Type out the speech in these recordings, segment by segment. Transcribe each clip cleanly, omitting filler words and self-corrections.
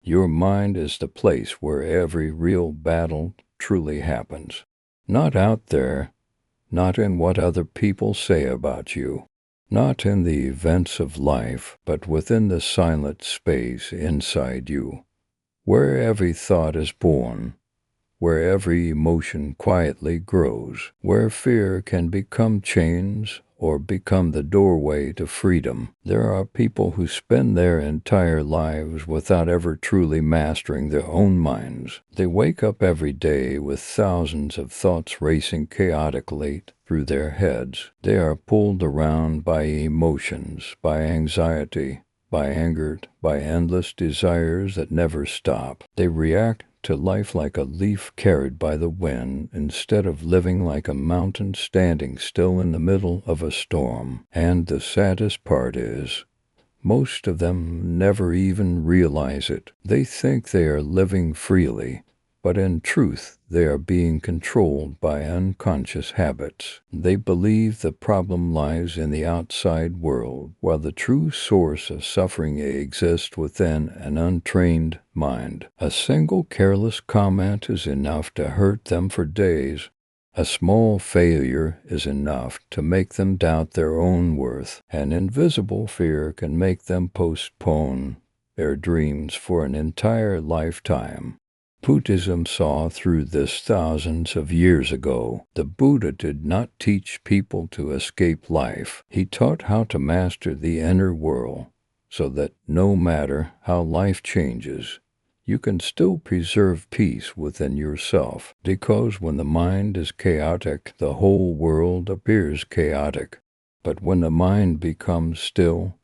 Your mind is the place where every real battle truly happens. Not out there, not in what other people say about you, not in the events of life, but within the silent space inside you, where every thought is born, where every emotion quietly grows, where fear can become chains or become the doorway to freedom. There are people who spend their entire lives without ever truly mastering their own minds. They wake up every day with thousands of thoughts racing chaotically through their heads. They are pulled around by emotions, by anxiety, by anger, by endless desires that never stop. They react to life like a leaf carried by the wind instead of living like a mountain standing still in the middle of a storm. And the saddest part is, most of them never even realize it. They think they are living freely, but in truth, they are being controlled by unconscious habits. They believe the problem lies in the outside world, while the true source of suffering exists within an untrained mind. A single careless comment is enough to hurt them for days. A small failure is enough to make them doubt their own worth. An invisible fear can make them postpone their dreams for an entire lifetime. Buddhism saw through this thousands of years ago. The Buddha did not teach people to escape life. He taught how to master the inner world so that no matter how life changes, you can still preserve peace within yourself. Because when the mind is chaotic, the whole world appears chaotic. But when the mind becomes still,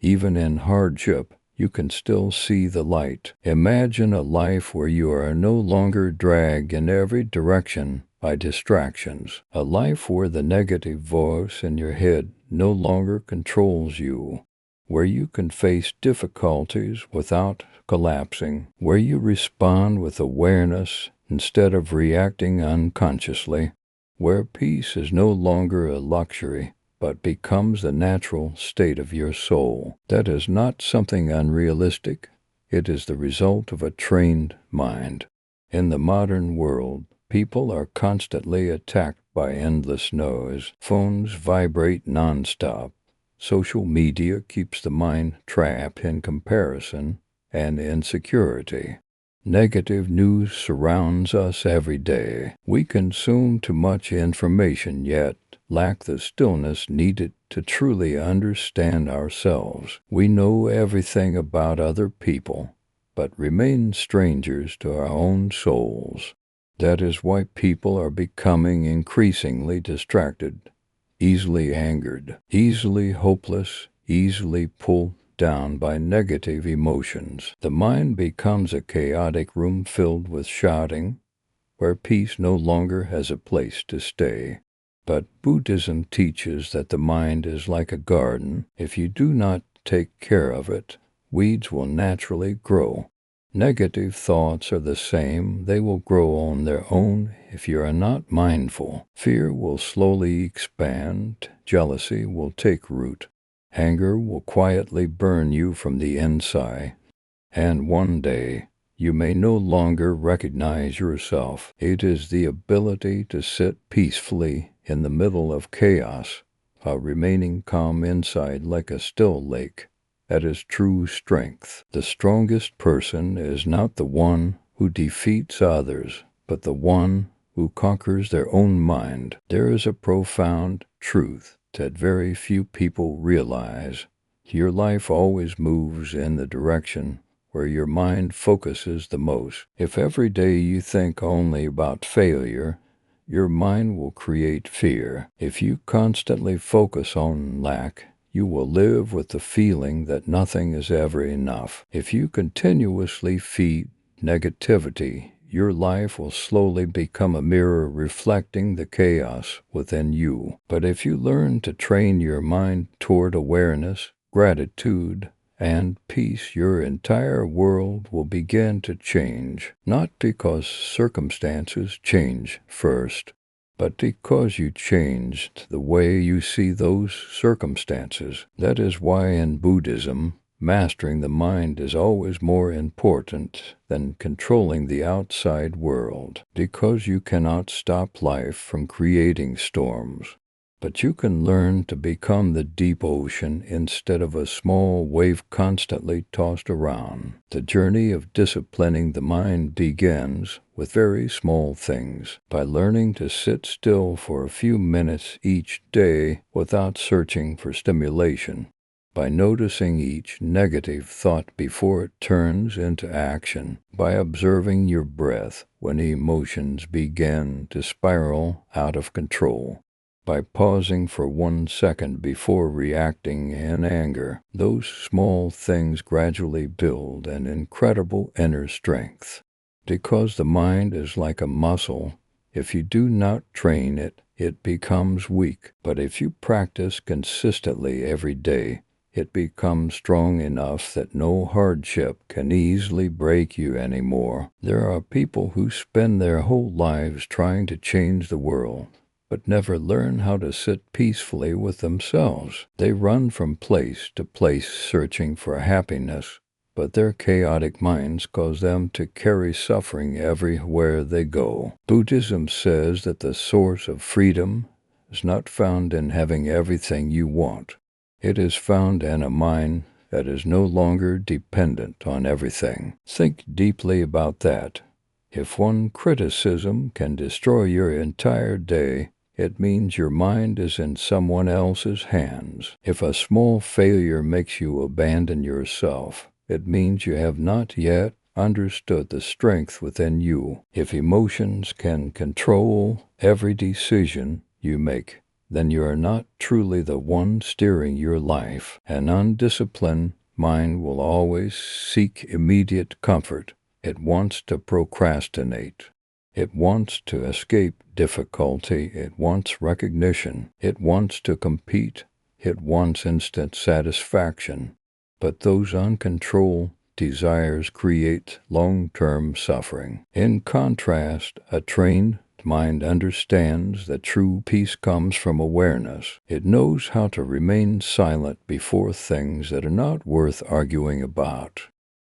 even in hardship, you can still see the light. Imagine a life where you are no longer dragged in every direction by distractions. A life where the negative voice in your head no longer controls you. Where you can face difficulties without collapsing. Where you respond with awareness instead of reacting unconsciously. Where peace is no longer a luxury, but becomes the natural state of your soul. That is not something unrealistic. It is the result of a trained mind. In the modern world, people are constantly attacked by endless noise. Phones vibrate nonstop. Social media keeps the mind trapped in comparison and insecurity. Negative news surrounds us every day. We consume too much information, yet lack the stillness needed to truly understand ourselves. We know everything about other people, but remain strangers to our own souls. That is why people are becoming increasingly distracted, easily angered, easily hopeless, easily pulled down by negative emotions. The mind becomes a chaotic room filled with shouting, where peace no longer has a place to stay. But Buddhism teaches that the mind is like a garden. If you do not take care of it, weeds will naturally grow. Negative thoughts are the same. They will grow on their own if you are not mindful. Fear will slowly expand. Jealousy will take root. Anger will quietly burn you from the inside. And one day, you may no longer recognize yourself. It is the ability to sit peacefully in the middle of chaos, while remaining calm inside like a still lake. That is true strength. The strongest person is not the one who defeats others, but the one who conquers their own mind. There is a profound truth that very few people realize. Your life always moves in the direction where your mind focuses the most. If every day you think only about failure, your mind will create fear. If you constantly focus on lack, you will live with the feeling that nothing is ever enough. If you continuously feed negativity, your life will slowly become a mirror reflecting the chaos within you. But if you learn to train your mind toward awareness, gratitude, and peace, your entire world will begin to change. Not because circumstances change first, but because you changed the way you see those circumstances. That is why in Buddhism, Mastering the mind is always more important than controlling the outside world, because you cannot stop life from creating storms. But you can learn to become the deep ocean instead of a small wave constantly tossed around. The journey of disciplining the mind begins with very small things, by learning to sit still for a few minutes each day without searching for stimulation, by noticing each negative thought before it turns into action, by observing your breath when emotions begin to spiral out of control, by pausing for 1 second before reacting in anger. Those small things gradually build an incredible inner strength. Because the mind is like a muscle, if you do not train it, it becomes weak. But if you practice consistently every day, it becomes strong enough that no hardship can easily break you anymore. There are people who spend their whole lives trying to change the world, but never learn how to sit peacefully with themselves. They run from place to place searching for happiness, but their chaotic minds cause them to carry suffering everywhere they go. Buddhism says that the source of freedom is not found in having everything you want. It is found in a mind that is no longer dependent on everything. Think deeply about that. If one criticism can destroy your entire day, it means your mind is in someone else's hands. If a small failure makes you abandon yourself, it means you have not yet understood the strength within you. If emotions can control every decision you make, then you are not truly the one steering your life. An undisciplined mind will always seek immediate comfort. It wants to procrastinate. It wants to escape difficulty. It wants recognition. It wants to compete. It wants instant satisfaction. But those uncontrolled desires create long-term suffering. In contrast, a trained mind understands that true peace comes from awareness. It knows how to remain silent before things that are not worth arguing about.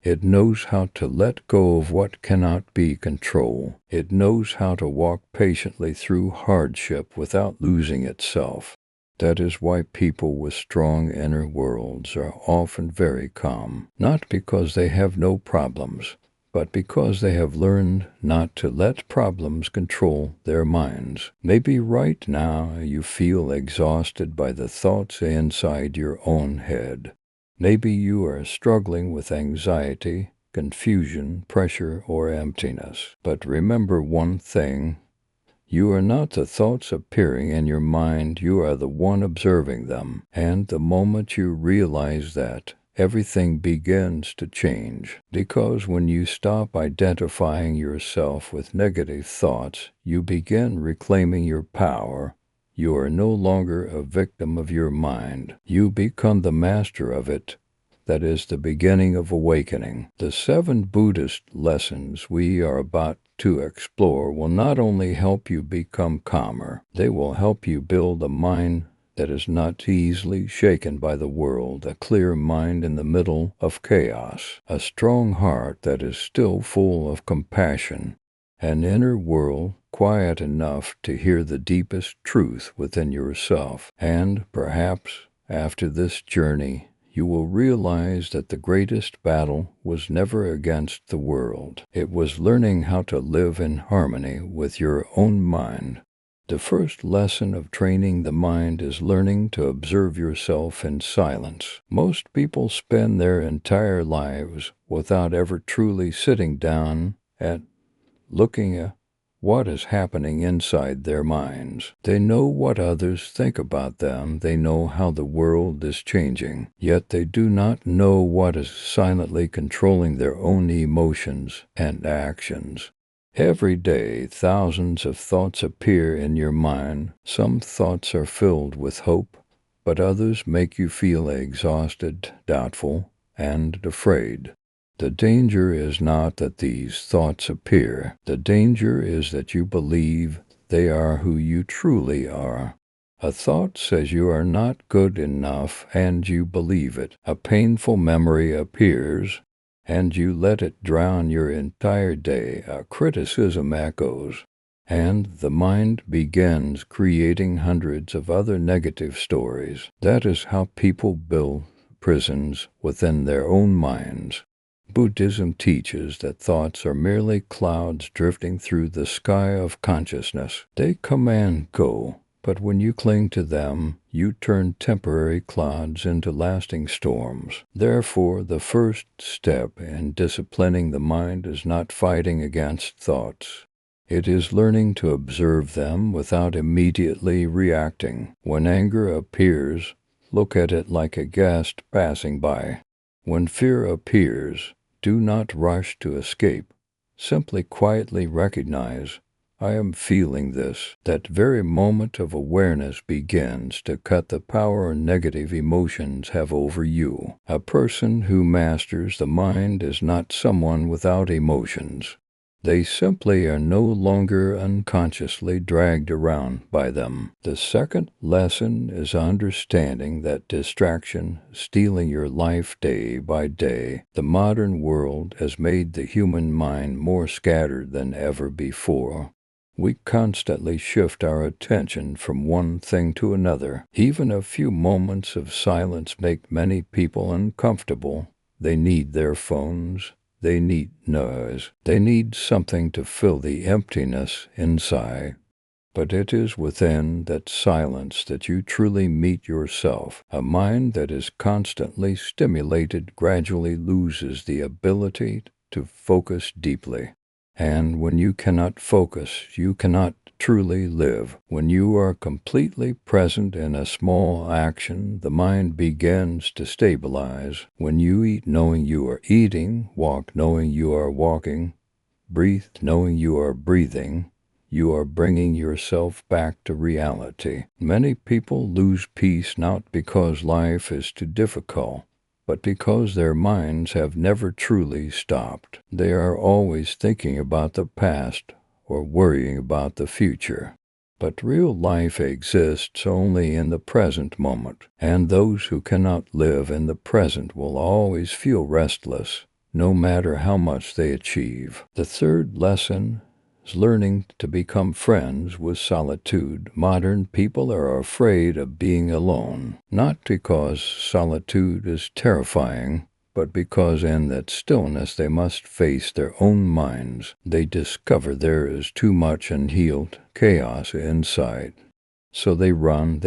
It knows how to let go of what cannot be controlled. It knows how to walk patiently through hardship without losing itself. That is why people with strong inner worlds are often very calm, not because they have no problems, but because they have learned not to let problems control their minds. Maybe right now you feel exhausted by the thoughts inside your own head. Maybe you are struggling with anxiety, confusion, pressure, or emptiness. But remember one thing. You are not the thoughts appearing in your mind, you are the one observing them. And the moment you realize that, everything begins to change. Because when you stop identifying yourself with negative thoughts, you begin reclaiming your power. You are no longer a victim of your mind. You become the master of it. That is the beginning of awakening. The 7 Buddhist lessons we are about to explore will not only help you become calmer, they will help you build a mind that is not easily shaken by the world, a clear mind in the middle of chaos, a strong heart that is still full of compassion, an inner world quiet enough to hear the deepest truth within yourself. And perhaps after this journey, you will realize that the greatest battle was never against the world. It was learning how to live in harmony with your own mind. The first lesson of training the mind is learning to observe yourself in silence. Most people spend their entire lives without ever truly sitting down and looking at what is happening inside their minds. They know what others think about them. They know how the world is changing. Yet they do not know what is silently controlling their own emotions and actions. Every day, thousands of thoughts appear in your mind. Some thoughts are filled with hope, but others make you feel exhausted, doubtful, and afraid. The danger is not that these thoughts appear. The danger is that you believe they are who you truly are. A thought says you are not good enough, and you believe it. A painful memory appears, and you let it drown your entire day. A criticism echoes, and the mind begins creating hundreds of other negative stories. That is how people build prisons within their own minds. Buddhism teaches that thoughts are merely clouds drifting through the sky of consciousness. They come and go, but when you cling to them, you turn temporary clouds into lasting storms. Therefore, the first step in disciplining the mind is not fighting against thoughts. It is learning to observe them without immediately reacting. When anger appears, look at it like a guest passing by. When fear appears, do not rush to escape. Simply quietly recognize, I am feeling this. That very moment of awareness begins to cut the power negative emotions have over you. A person who masters the mind is not someone without emotions. They simply are no longer unconsciously dragged around by them. The second lesson is understanding that distraction stealing your life day by day. The modern world has made the human mind more scattered than ever before. We constantly shift our attention from one thing to another. Even a few moments of silence make many people uncomfortable. They need their phones. They need noise. They need something to fill the emptiness inside. But it is within that silence that you truly meet yourself. A mind that is constantly stimulated gradually loses the ability to focus deeply. And when you cannot focus, you cannot truly live. When you are completely present in a small action, the mind begins to stabilize. When you eat knowing you are eating, walk knowing you are walking, breathe knowing you are breathing, you are bringing yourself back to reality. Many people lose peace not because life is too difficult, but because their minds have never truly stopped. They are always thinking about the past or worrying about the future. But real life exists only in the present moment, and those who cannot live in the present will always feel restless, no matter how much they achieve. The third lesson is learning to become friends with solitude. Modern people are afraid of being alone, not because solitude is terrifying, but because in that stillness they must face their own minds. They discover there is too much unhealed chaos inside. So they run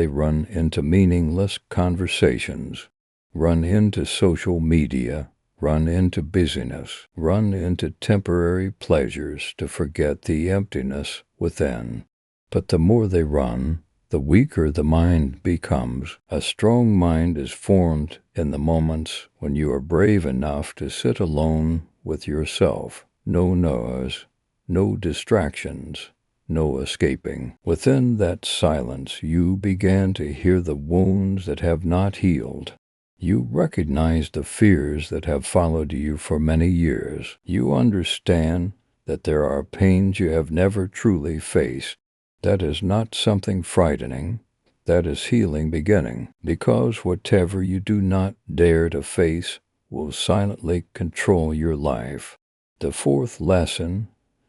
into meaningless conversations, run into social media, run into busyness, run into temporary pleasures to forget the emptiness within. But the more they run, the weaker the mind becomes. A strong mind is formed in the moments when you are brave enough to sit alone with yourself. No noise, no distractions, no escaping. Within that silence, you begin to hear the wounds that have not healed. You recognize the fears that have followed you for many years. You understand that there are pains you have never truly faced. That is not something frightening. That is healing beginning, because whatever you do not dare to face will silently control your life. The fourth lesson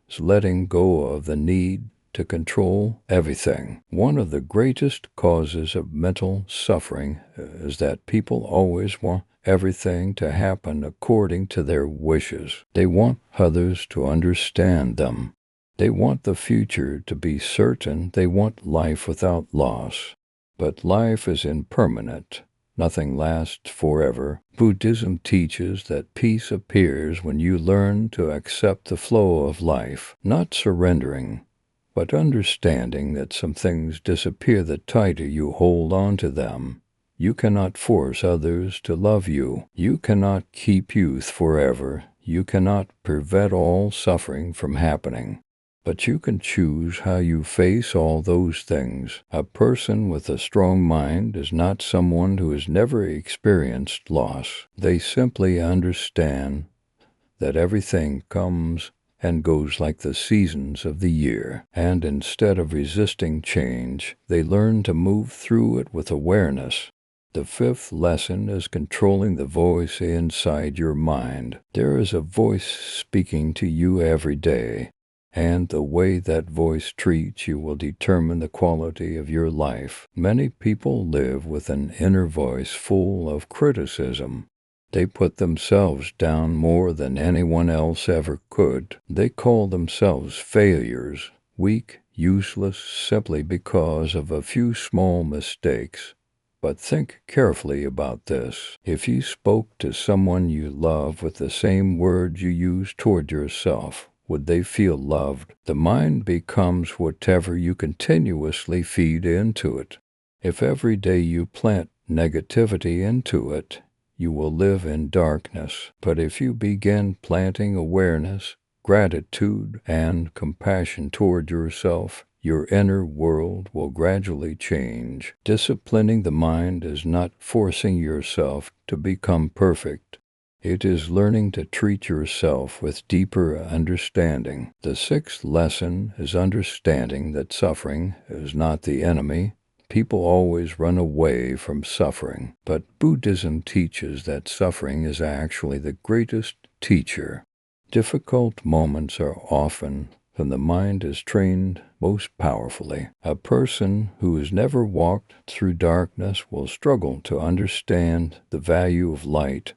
is letting go of the need to control everything. One of the greatest causes of mental suffering is that people always want everything to happen according to their wishes. They want others to understand them. They want the future to be certain. They want life without loss. But life is impermanent. Nothing lasts forever. Buddhism teaches that peace appears when you learn to accept the flow of life, not surrendering, but understanding that some things disappear the tighter you hold on to them. You cannot force others to love you. You cannot keep youth forever. You cannot prevent all suffering from happening. But you can choose how you face all those things. A person with a strong mind is not someone who has never experienced loss. They simply understand that everything comes and goes like the seasons of the year. And instead of resisting change, they learn to move through it with awareness. The fifth lesson is controlling the voice inside your mind. There is a voice speaking to you every day, and the way that voice treats you will determine the quality of your life. Many people live with an inner voice full of criticism. They put themselves down more than anyone else ever could. They call themselves failures, weak, useless, simply because of a few small mistakes. But think carefully about this. If you spoke to someone you love with the same words you use toward yourself, would they feel loved? The mind becomes whatever you continuously feed into it. If every day you plant negativity into it, you will live in darkness. But if you begin planting awareness, gratitude, and compassion toward yourself, your inner world will gradually change. Disciplining the mind is not forcing yourself to become perfect. It is learning to treat yourself with deeper understanding. The sixth lesson is understanding that suffering is not the enemy. People always run away from suffering, but Buddhism teaches that suffering is actually the greatest teacher. Difficult moments are often when the mind is trained most powerfully. A person who has never walked through darkness will struggle to understand the value of light.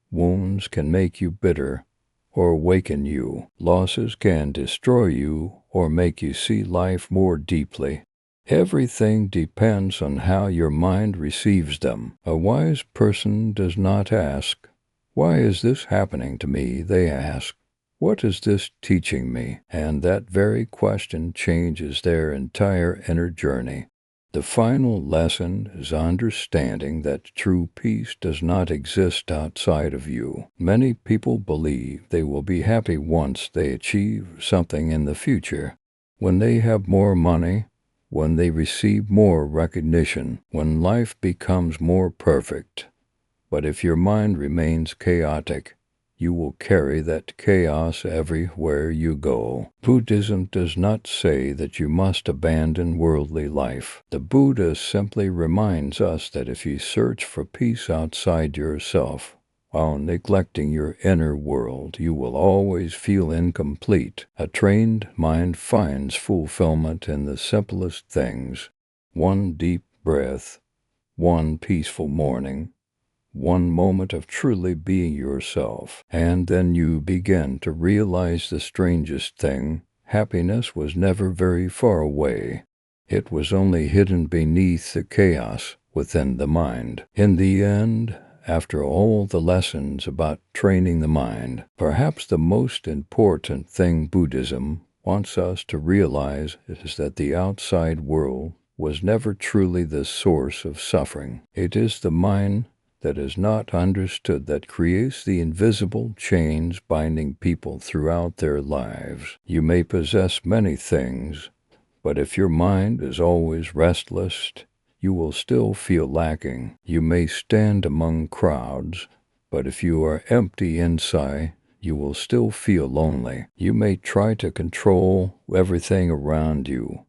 Wounds can make you bitter or awaken you. Losses can destroy you or make you see life more deeply. Everything depends on how your mind receives them. A wise person does not ask, "Why is this happening to me?" They ask, "What is this teaching me?" And that very question changes their entire inner journey. The final lesson is understanding that true peace does not exist outside of you. Many people believe they will be happy once they achieve something in the future. When they have more money, when they receive more recognition, when life becomes more perfect. But if your mind remains chaotic, you will carry that chaos everywhere you go. Buddhism does not say that you must abandon worldly life. The Buddha simply reminds us that if you search for peace outside yourself, while neglecting your inner world, you will always feel incomplete. A trained mind finds fulfillment in the simplest things. One deep breath, one peaceful morning, one moment of truly being yourself, and then you begin to realize the strangest thing. Happiness was never very far away. It was only hidden beneath the chaos within the mind. In the end, after all the lessons about training the mind, perhaps the most important thing Buddhism wants us to realize is that the outside world was never truly the source of suffering. It is the mind that is not understood that creates the invisible chains binding people throughout their lives. You may possess many things, but if your mind is always restless, you will still feel lacking. You may stand among crowds, but if you are empty inside, you will still feel lonely. You may try to control everything around you,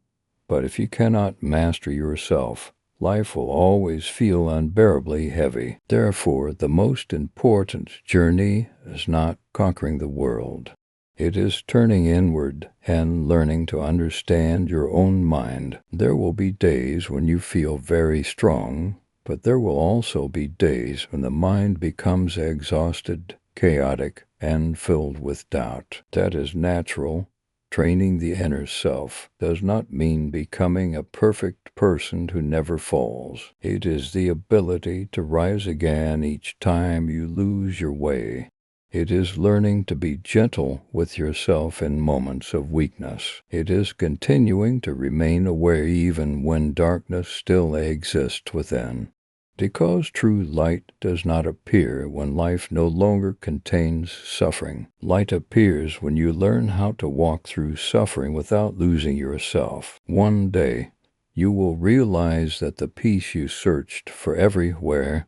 but if you cannot master yourself, life will always feel unbearably heavy. Therefore, the most important journey is not conquering the world. It is turning inward and learning to understand your own mind. There will be days when you feel very strong, but there will also be days when the mind becomes exhausted, chaotic, and filled with doubt. That is natural. Training the inner self does not mean becoming a perfect person who never falls. It is the ability to rise again each time you lose your way. It is learning to be gentle with yourself in moments of weakness. It is continuing to remain aware even when darkness still exists within. Because true light does not appear when life no longer contains suffering. Light appears when you learn how to walk through suffering without losing yourself. One day, you will realize that the peace you searched for everywhere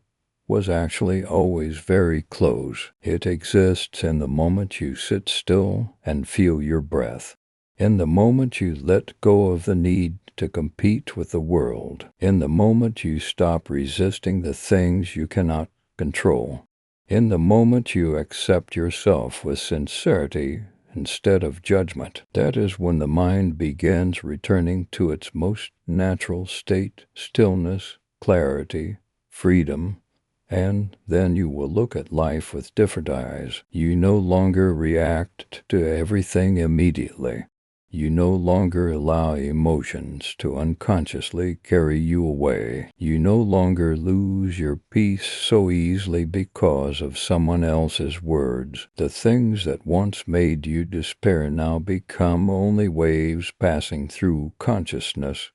was actually always very close. It exists in the moment you sit still and feel your breath, in the moment you let go of the need to compete with the world, in the moment you stop resisting the things you cannot control, in the moment you accept yourself with sincerity instead of judgment. That is when the mind begins returning to its most natural state: stillness, clarity, freedom. And then you will look at life with different eyes. You no longer react to everything immediately. You no longer allow emotions to unconsciously carry you away. You no longer lose your peace so easily because of someone else's words. The things that once made you despair now become only waves passing through consciousness,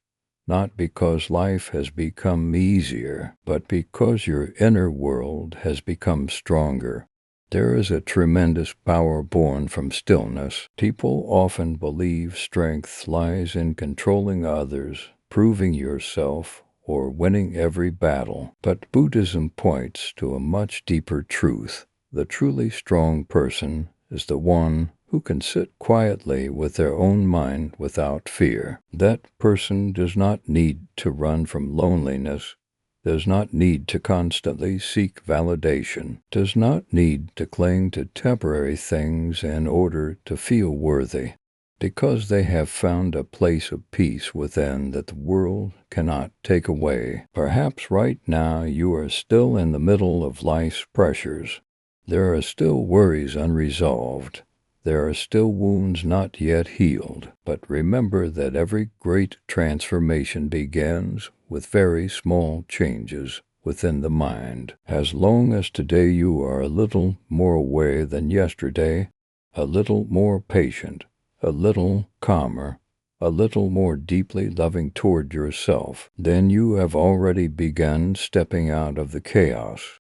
not because life has become easier, but because your inner world has become stronger. There is a tremendous power born from stillness. People often believe strength lies in controlling others, proving yourself, or winning every battle. But Buddhism points to a much deeper truth. The truly strong person is the one who can sit quietly with their own mind without fear. That person does not need to run from loneliness, does not need to constantly seek validation, does not need to cling to temporary things in order to feel worthy, because they have found a place of peace within that the world cannot take away. Perhaps right now you are still in the middle of life's pressures. There are still worries unresolved. There are still wounds not yet healed, but remember that every great transformation begins with very small changes within the mind. As long as today you are a little more aware than yesterday, a little more patient, a little calmer, a little more deeply loving toward yourself, then you have already begun stepping out of the chaos.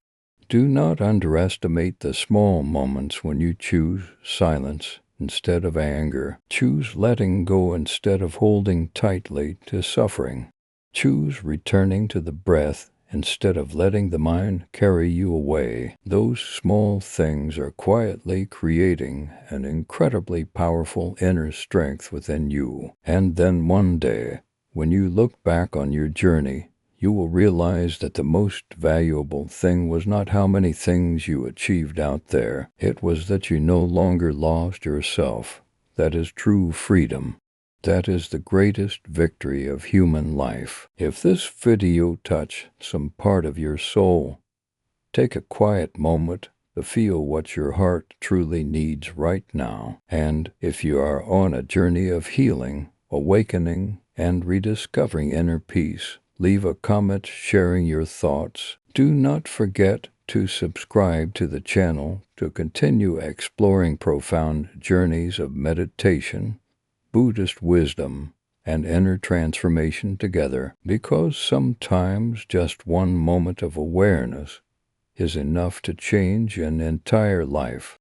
Do not underestimate the small moments when you choose silence instead of anger. Choose letting go instead of holding tightly to suffering. Choose returning to the breath instead of letting the mind carry you away. Those small things are quietly creating an incredibly powerful inner strength within you. And then one day, when you look back on your journey, you will realize that the most valuable thing was not how many things you achieved out there. It was that you no longer lost yourself. That is true freedom. That is the greatest victory of human life. If this video touched some part of your soul, take a quiet moment to feel what your heart truly needs right now. And if you are on a journey of healing, awakening, and rediscovering inner peace, leave a comment sharing your thoughts. Do not forget to subscribe to the channel to continue exploring profound journeys of meditation, Buddhist wisdom, and inner transformation together, because sometimes just one moment of awareness is enough to change an entire life.